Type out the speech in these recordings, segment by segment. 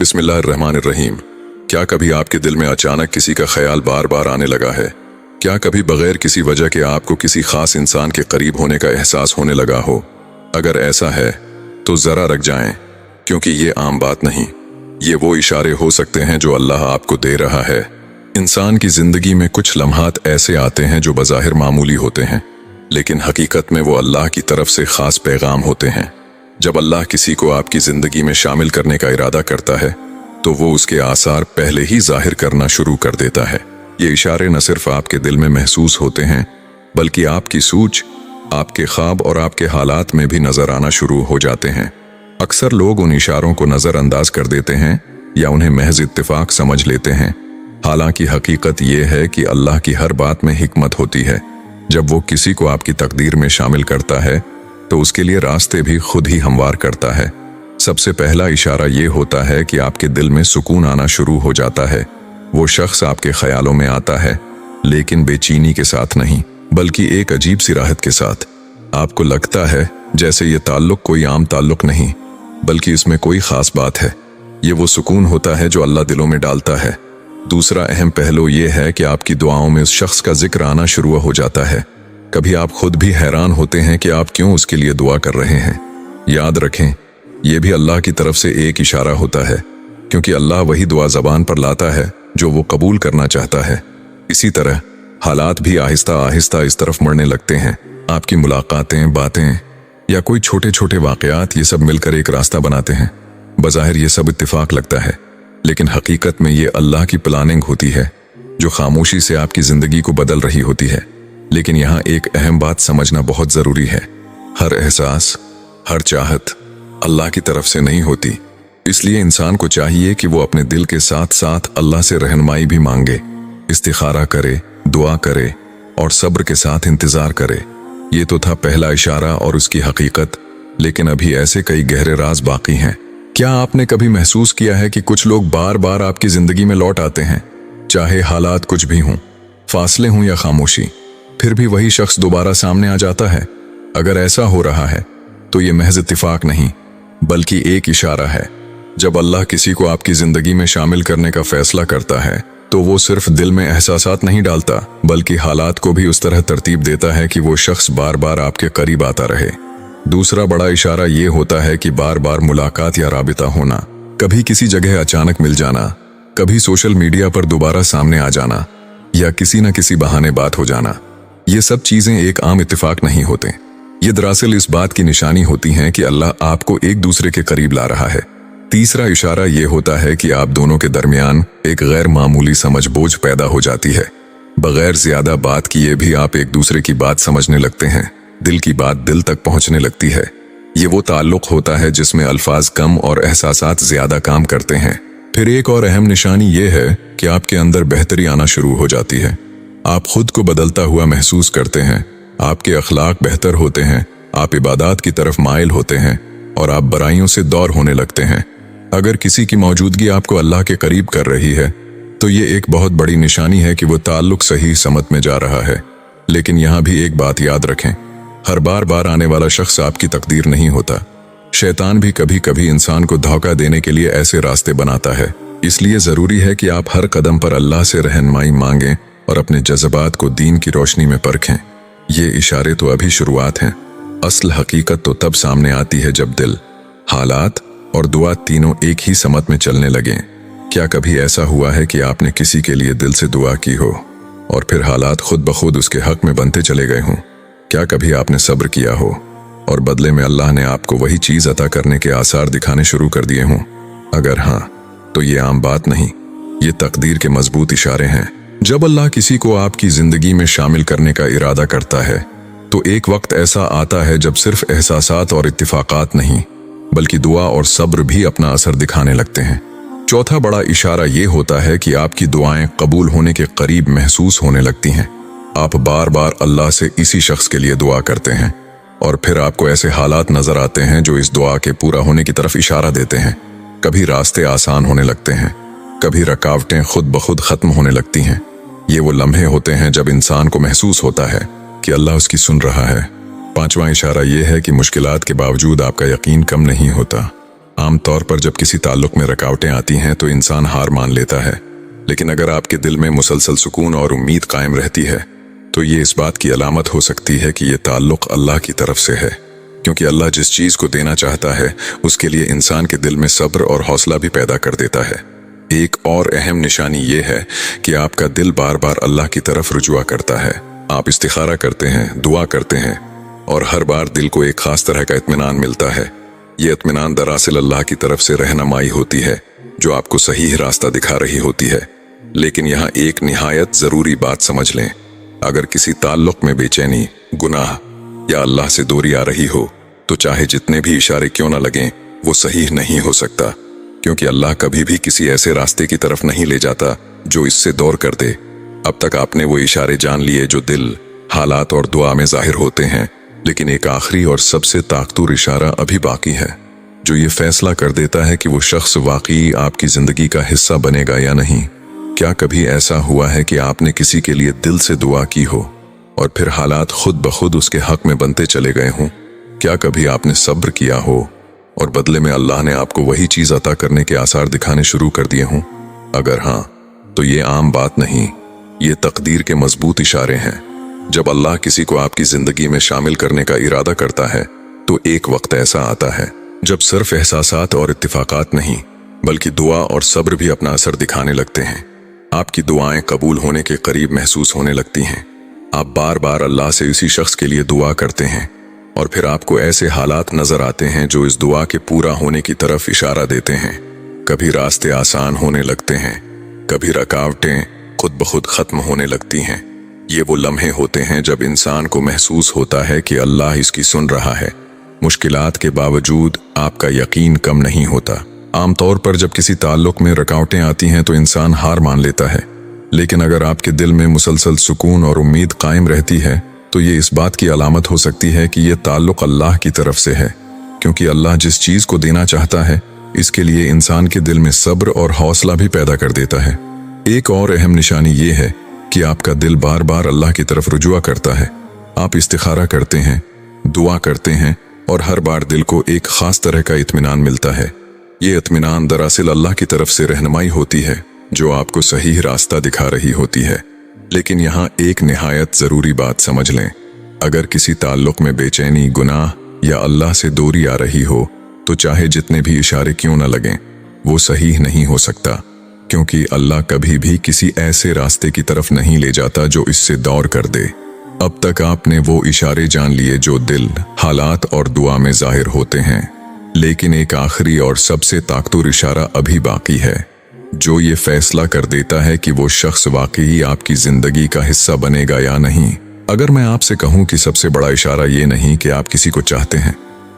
बिस्मिल्लाहिर्रहमानिर्रहीम। क्या कभी आपके दिल में अचानक किसी का ख्याल बार बार आने लगा है? क्या कभी बगैर किसी वजह के आपको किसी खास इंसान के करीब होने का एहसास होने लगा हो? अगर ऐसा है तो जरा रुक जाएं, क्योंकि ये आम बात नहीं, ये वो इशारे हो सकते हैं जो अल्लाह आपको दे रहा है। इंसान की जिंदगी में कुछ लम्हात ऐसे आते हैं जो बज़ाहिर मामूली होते हैं, लेकिन हकीकत में वो अल्लाह की तरफ से खास पैगाम होते हैं। जब अल्लाह किसी को आपकी जिंदगी में शामिल करने का इरादा करता है तो वो उसके आसार पहले ही जाहिर करना शुरू कर देता है। ये इशारे न सिर्फ आपके दिल में महसूस होते हैं, बल्कि आपकी सूझ, आपके ख्वाब और आपके हालात में भी नजर आना शुरू हो जाते हैं। अक्सर लोग उन इशारों को नजरअंदाज कर देते हैं या उन्हें महज इत्तेफाक समझ लेते हैं। हालांकि हकीकत ये है कि अल्लाह की हर बात में हिकमत होती है। जब वो किसी को आपकी तकदीर में शामिल करता है तो उसके लिए रास्ते भी खुद ही हमवार करता है। सबसे पहला इशारा ये होता है कि आपके दिल में सुकून आना शुरू हो जाता है। वो शख्स आपके ख्यालों में आता है, लेकिन बेचैनी के साथ नहीं, बल्कि एक अजीब सी राहत के साथ। आपको लगता है जैसे ये ताल्लुक कोई आम ताल्लुक नहीं, बल्कि इसमें कोई खास बात है। ये वो सुकून होता है जो अल्लाह दिलों में डालता है। दूसरा अहम पहलू ये है कि आपकी दुआओं में उस शख्स का जिक्र आना शुरू हो जाता है। कभी आप खुद भी हैरान होते हैं कि आप क्यों उसके लिए दुआ कर रहे हैं। याद रखें, यह भी अल्लाह की तरफ से एक इशारा होता है, क्योंकि अल्लाह वही दुआ ज़बान पर लाता है जो वो कबूल करना चाहता है। इसी तरह हालात भी आहिस्ता आहिस्ता इस तरफ मुड़ने लगते हैं। आपकी मुलाकातें, बातें या कोई छोटे छोटे वाक़यात, ये सब मिलकर एक रास्ता बनाते हैं। बज़ाहिर ये सब इत्तेफाक लगता है, लेकिन हकीकत में ये अल्लाह की प्लानिंग होती है जो खामोशी से आपकी ज़िंदगी को बदल रही होती है। लेकिन यहाँ एक अहम बात समझना बहुत ज़रूरी है। हर एहसास, हर चाहत अल्लाह की तरफ से नहीं होती। इसलिए इंसान को चाहिए कि वो अपने दिल के साथ साथ अल्लाह से रहनुमाई भी मांगे, इस्तिखारा करे, दुआ करे और सब्र के साथ इंतज़ार करे। ये तो था पहला इशारा और उसकी हकीकत, लेकिन अभी ऐसे कई गहरे राज बाकी हैं। क्या आपने कभी महसूस किया है कि कुछ लोग बार बार आपकी ज़िंदगी में लौट आते हैं, चाहे हालात कुछ भी हों, फासले हों या खामोशी, फिर भी वही शख्स दोबारा सामने आ जाता है? अगर ऐसा हो रहा है तो ये महज इत्तिफाक नहीं, बल्कि एक इशारा है। जब अल्लाह किसी को आपकी जिंदगी में शामिल करने का फैसला करता है तो वो सिर्फ दिल में एहसासात नहीं डालता, बल्कि हालात को भी उस तरह तरतीब देता है कि वो शख्स बार बार आपके करीब आता रहे। दूसरा बड़ा इशारा ये होता है कि बार बार मुलाकात या राबिता होना, कभी किसी जगह अचानक मिल जाना, कभी सोशल मीडिया पर दोबारा सामने आ जाना या किसी न किसी बहाने बात हो जाना। ये सब चीजें एक आम इत्तेफाक नहीं होते। ये दरअसल इस बात की निशानी होती हैं कि अल्लाह आपको एक दूसरे के करीब ला रहा है। तीसरा इशारा ये होता है कि आप दोनों के दरमियान एक गैर मामूली समझ बोझ पैदा हो जाती है। बगैर ज्यादा बात किए भी आप एक दूसरे की बात समझने लगते हैं। दिल की बात दिल तक पहुंचने लगती है। ये वो ताल्लुक होता है जिसमें अल्फाज कम और एहसासात ज्यादा काम करते हैं। फिर एक और अहम निशानी ये है कि आपके अंदर बेहतरी आना शुरू हो जाती है। आप खुद को बदलता हुआ महसूस करते हैं, आपके अखलाक बेहतर होते हैं, आप इबादत की तरफ माइल होते हैं और आप बुराइयों से दूर होने लगते हैं। अगर किसी की मौजूदगी आपको अल्लाह के करीब कर रही है तो ये एक बहुत बड़ी निशानी है कि वो ताल्लुक सही समत में जा रहा है। लेकिन यहाँ भी एक बात याद रखें, हर बार बार आने वाला शख्स आपकी तकदीर नहीं होता। शैतान भी कभी कभी इंसान को धोखा देने के लिए ऐसे रास्ते बनाता है। इसलिए ज़रूरी है कि आप हर कदम पर अल्लाह से रहनुमाई मांगें और अपने जज्बात को दीन की रोशनी में परखें। ये इशारे तो अभी शुरुआत हैं, असल हकीकत तो तब सामने आती है जब दिल, हालात और दुआ तीनों एक ही समत में चलने लगें। क्या कभी ऐसा हुआ है कि आपने किसी के लिए दिल से दुआ की हो और फिर हालात खुद ब खुद उसके हक में बनते चले गए हों? क्या कभी आपने सब्र किया हो और बदले में अल्लाह ने आपको वही चीज़ अता करने के आसार दिखाने शुरू कर दिए हों? अगर हाँ, तो ये आम बात नहीं, ये तकदीर के मजबूत इशारे हैं। जब अल्लाह किसी को आपकी जिंदगी में शामिल करने का इरादा करता है तो एक वक्त ऐसा आता है जब सिर्फ एहसासात और इत्तिफाकात नहीं, बल्कि दुआ और सब्र भी अपना असर दिखाने लगते हैं। चौथा बड़ा इशारा ये होता है कि आपकी दुआएं कबूल होने के करीब महसूस होने लगती हैं। आप बार बार अल्लाह से इसी शख्स के लिए दुआ करते हैं और फिर आपको ऐसे हालात नजर आते हैं जो इस दुआ के पूरा होने की तरफ इशारा देते हैं। कभी रास्ते आसान होने लगते हैं, कभी रुकावटें खुद ब खुद खत्म होने लगती हैं। ये वो लम्हे होते हैं जब इंसान को महसूस होता है कि अल्लाह उसकी सुन रहा है। पांचवा इशारा यह है कि मुश्किलात के बावजूद आपका यकीन कम नहीं होता। आम तौर पर जब किसी ताल्लुक में रुकावटें आती हैं तो इंसान हार मान लेता है, लेकिन अगर आपके दिल में मुसलसल सुकून और उम्मीद कायम रहती है तो ये इस बात की अलामत हो सकती है कि ये ताल्लुक अल्लाह की तरफ से है, क्योंकि अल्लाह जिस चीज़ को देना चाहता है उसके लिए इंसान के दिल में सब्र और हौसला भी पैदा कर देता है। एक और अहम निशानी ये है कि आपका दिल बार बार अल्लाह की तरफ रुजुआ करता है। आप इस्तिखारा करते हैं, दुआ करते हैं और हर बार दिल को एक खास तरह का इत्मीनान मिलता है। ये इत्मीनान दरअसल अल्लाह की तरफ से रहनुमाई होती है जो आपको सही रास्ता दिखा रही होती है। लेकिन यहाँ एक निहायत ज़रूरी बात समझ लें, अगर किसी ताल्लुक में बेचैनी, गुनाह या अल्लाह से दूरी आ रही हो तो चाहे जितने भी इशारे क्यों न लगें वो सही नहीं हो सकता, क्योंकि अल्लाह कभी भी किसी ऐसे रास्ते की तरफ नहीं ले जाता जो इससे दूर कर दे। अब तक आपने वो इशारे जान लिए जो दिल, हालात और दुआ में जाहिर होते हैं, लेकिन एक आखिरी और सबसे ताकतवर इशारा अभी बाकी है जो ये फैसला कर देता है कि वो शख्स वाकई आपकी जिंदगी का हिस्सा बनेगा या नहीं। क्या कभी ऐसा हुआ है कि आपने किसी के लिए दिल से दुआ की हो और फिर हालात खुद ब खुद उसके हक में बनते चले गए हों? क्या कभी आपने सब्र किया हो और बदले में अल्लाह ने आपको वही चीज अता करने के आसार दिखाने शुरू कर दिए हों? अगर हाँ, तो ये आम बात नहीं, ये तकदीर के मजबूत इशारे हैं। जब अल्लाह किसी को आपकी जिंदगी में शामिल करने का इरादा करता है तो एक वक्त ऐसा आता है जब सिर्फ एहसासात और इत्तिफाकात नहीं बल्कि दुआ और सब्र भी अपना असर दिखाने लगते हैं। आपकी दुआएं कबूल होने के करीब महसूस होने लगती हैं। आप बार बार अल्लाह से इसी शख्स के लिए दुआ करते हैं और फिर आपको ऐसे हालात नजर आते हैं जो इस दुआ के पूरा होने की तरफ इशारा देते हैं। कभी रास्ते आसान होने लगते हैं, कभी रुकावटें खुद ब खुद खत्म होने लगती हैं। ये वो लम्हे होते हैं जब इंसान को महसूस होता है कि अल्लाह इसकी सुन रहा है। मुश्किलात के बावजूद आपका यकीन कम नहीं होता। आमतौर पर जब किसी ताल्लुक में रुकावटें आती हैं तो इंसान हार मान लेता है, लेकिन अगर आपके दिल में मुसलसल सुकून और उम्मीद कायम रहती है तो ये इस बात की अलामत हो सकती है कि ये ताल्लुक अल्लाह की तरफ से है, क्योंकि अल्लाह जिस चीज़ को देना चाहता है इसके लिए इंसान के दिल में सब्र और हौसला भी पैदा कर देता है। एक और अहम निशानी ये है कि आपका दिल बार बार अल्लाह की तरफ रुजुआ करता है। आप इस्तिखारा करते हैं, दुआ करते हैं और हर बार दिल को एक खास तरह का इत्मीनान मिलता है। ये इत्मीनान दरअसल अल्लाह की तरफ से रहनुमाई होती है जो आपको सही रास्ता दिखा रही होती है। लेकिन यहाँ एक निहायत ज़रूरी बात समझ लें, अगर किसी ताल्लुक में बेचैनी, गुनाह या अल्लाह से दूरी आ रही हो तो चाहे जितने भी इशारे क्यों न लगें वो सही नहीं हो सकता, क्योंकि अल्लाह कभी भी किसी ऐसे रास्ते की तरफ नहीं ले जाता जो इससे दौर कर दे। अब तक आपने वो इशारे जान लिए जो दिल, हालात और दुआ में जाहिर होते हैं, लेकिन एक आखिरी और सबसे ताकतवर इशारा अभी बाकी है जो ये फैसला कर देता है कि वो शख्स वाकई आपकी जिंदगी का हिस्सा बनेगा या नहीं। अगर मैं आपसे कहूं कि सबसे बड़ा इशारा ये नहीं कि आप किसी को चाहते हैं,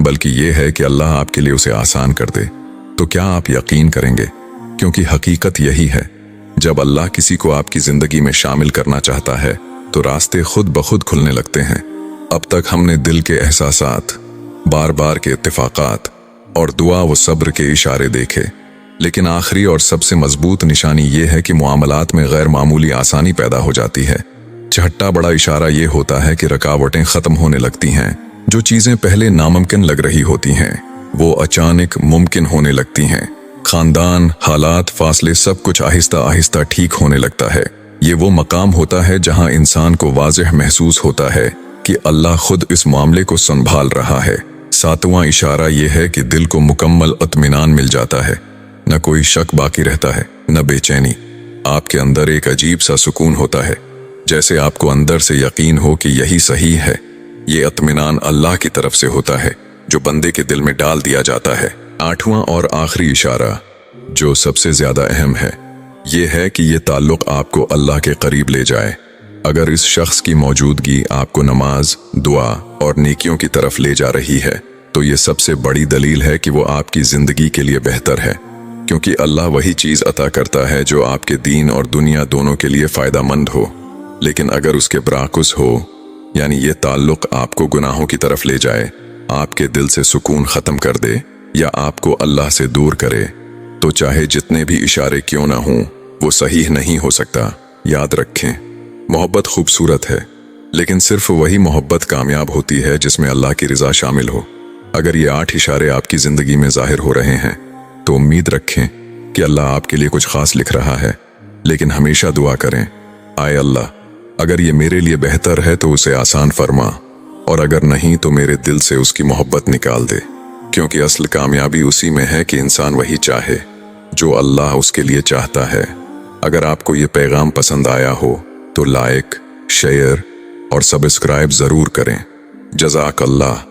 बल्कि ये है कि अल्लाह आपके लिए उसे आसान कर दे, तो क्या आप यकीन करेंगे? क्योंकि हकीकत यही है, जब अल्लाह किसी को आपकी जिंदगी में शामिल करना चाहता है तो रास्ते खुद ब खुद खुलने लगते हैं। अब तक हमने दिल के एहसासात, बार बार के इत्तिफाकात और दुआ व सब्र के इशारे देखे, लेकिन आखिरी और सबसे मजबूत निशानी ये है कि मुआमलात में गैर मामूली आसानी पैदा हो जाती है। छठा बड़ा इशारा ये होता है कि रुकावटें खत्म होने लगती हैं। जो चीजें पहले नामुमकिन लग रही होती हैं वो अचानक मुमकिन होने लगती हैं। खानदान, हालात, फासले, सब कुछ आहिस्ता आहिस्ता ठीक होने लगता है। ये वो मकाम होता है जहां इंसान को वाज़ेह महसूस होता है कि अल्लाह खुद इस मामले को संभाल रहा है। सातवां इशारा यह है कि दिल को मुकम्मल इत्मीनान मिल जाता है। न कोई शक बाकी रहता है, न बेचैनी। आपके अंदर एक अजीब सा सुकून होता है, जैसे आपको अंदर से यकीन हो कि यही सही है। ये इत्मीनान अल्लाह की तरफ से होता है जो बंदे के दिल में डाल दिया जाता है। आठवां और आखिरी इशारा जो सबसे ज्यादा अहम है, ये है कि ये ताल्लुक आपको अल्लाह के करीब ले जाए। अगर इस शख्स की मौजूदगी आपको नमाज, दुआ और नेकियों की तरफ ले जा रही है तो ये सबसे बड़ी दलील है कि वो आपकी जिंदगी के लिए बेहतर है, क्योंकि अल्लाह वही चीज अता करता है जो आपके दीन और दुनिया दोनों के लिए फायदामंद हो। लेकिन अगर उसके बराकुस हो, यानी ये ताल्लुक आपको गुनाहों की तरफ ले जाए, आपके दिल से सुकून खत्म कर दे या आपको अल्लाह से दूर करे, तो चाहे जितने भी इशारे क्यों ना हों वो सही नहीं हो सकता। याद रखें, मोहब्बत खूबसूरत है, लेकिन सिर्फ वही मोहब्बत कामयाब होती है जिसमें अल्लाह की रज़ा शामिल हो। अगर ये 8 इशारे आपकी जिंदगी में जाहिर हो रहे हैं तो उम्मीद रखें कि अल्लाह आपके लिए कुछ खास लिख रहा है, लेकिन हमेशा दुआ करें, आए अल्लाह, अगर ये मेरे लिए बेहतर है तो उसे आसान फरमा, और अगर नहीं तो मेरे दिल से उसकी मोहब्बत निकाल दे। क्योंकि असल कामयाबी उसी में है कि इंसान वही चाहे जो अल्लाह उसके लिए चाहता है। अगर आपको ये पैगाम पसंद आया हो तो लाइक, शेयर और सब्सक्राइब जरूर करें। जज़ाक अल्लाह।